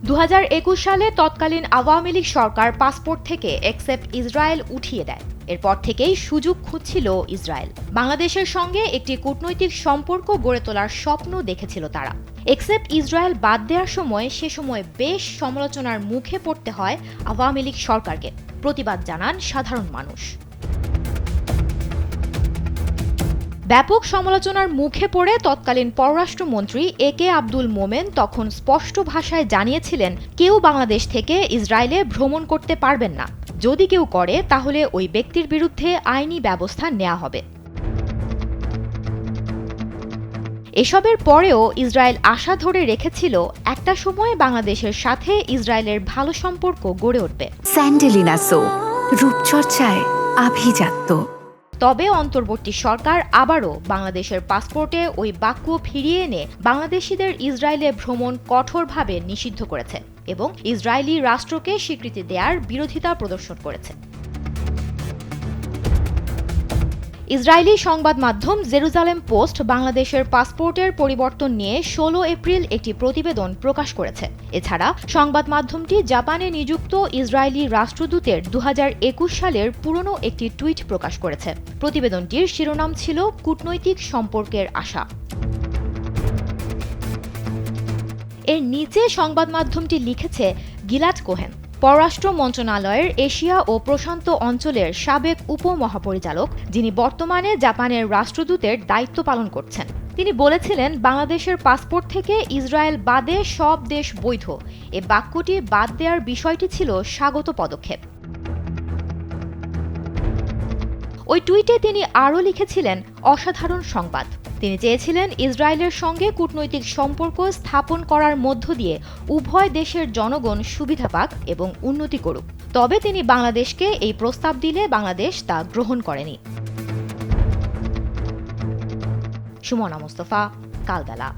2021 সালে তৎকালীন আওয়ামী লীগ সরকার পাসপোর্ট থেকে এক্সেপ্ট ইসরায়েল উঠিয়ে দেয়। এরপর থেকেই সুযোগ খুঁজছিল ইসরায়েল। বাংলাদেশের সঙ্গে একটি কূটনৈতিক সম্পর্ক গড়ে তোলার স্বপ্ন দেখেছিল তারা। এক্সেপ্ট ইসরায়েল বাদ দেওয়ার সময় সে সময় বেশ সমালোচনার মুখে পড়তে হয় আওয়ামী লীগ সরকারকে। প্রতিবাদ জানান সাধারণ মানুষ। ব্যাপক সমালোচনার মুখে পড়ে তৎকালীন পররাষ্ট্রমন্ত্রী একে আব্দুল মোমেন তখন স্পষ্ট ভাষায় জানিয়েছিলেন, কেউ বাংলাদেশ থেকে ইসরায়েলে ভ্রমণ করতে পারবেন না। যদি কেউ করে তাহলে ওই ব্যক্তির বিরুদ্ধে আইনি ব্যবস্থা নেওয়া হবে। এসবের পরেও ইসরায়েল আশা ধরে রেখেছিল একটা সময় বাংলাদেশের সাথে ইসরায়েলের ভালো সম্পর্ক গড়ে উঠবে। স্যান্ডেলিনা সো, রূপচর্চায় আভিজাত্য। তবে অন্তর্বর্তী সরকার আবারও বাংলাদেশের পাসপোর্টে ওই বাক্য ফিরিয়ে এনে বাংলাদেশিদের ইসরায়েলে ভ্রমণ কঠোরভাবে নিষিদ্ধ করেছে এবং ইসরায়েলি রাষ্ট্রকে স্বীকৃতি দেওয়ার বিরোধিতা প্রদর্শন করেছে। ইসরায়েলি সংবাদ মাধ্যম জেরুজালেম পোস্ট বাংলাদেশের পাসপোর্টের পরিবর্তন নিয়ে 16 এপ্রিল একটি প্রতিবেদন প্রকাশ করেছে। এছাড়া সংবাদ মাধ্যমটি জাপানে নিযুক্ত ইসরায়েলি রাষ্ট্রদূতের 2021 সালের পুরনো একটি টুইট প্রকাশ করেছে। প্রতিবেদনটির শিরোনাম ছিল কূটনৈতিক সম্পর্কের আশা। এর নিচে সংবাদ মাধ্যমটি লিখেছে, গিলাড কোহেন, পররাষ্ট্র মন্ত্রণালয়ের এশিয়া ও প্রশান্ত অঞ্চলের সাবেক উপমহাপরিচালক, যিনি বর্তমানে জাপানের রাষ্ট্রদূতের দায়িত্ব পালন করছেন, তিনি বলেছিলেন বাংলাদেশের পাসপোর্ট থেকে ইসরায়েল বাদে সব দেশ বৈধ। এ বাক্যটি বাদ দেওয়ার বিষয়টি ছিল স্বাগত পদক্ষেপ। ওই টুইটে তিনি আরও লিখেছিলেন, অসাধারণ সংবাদ। তিনি চেয়েছিলেন ইসরায়েলের সঙ্গে কূটনৈতিক সম্পর্ক স্থাপন করার মধ্য দিয়ে উভয় দেশের জনগণ সুবিধা পাক এবং উন্নতি করুক। তবে তিনি বাংলাদেশকে এই প্রস্তাব দিলে বাংলাদেশ তা গ্রহণ করেনি। সুমনা মুস্তফা, কালবেলা।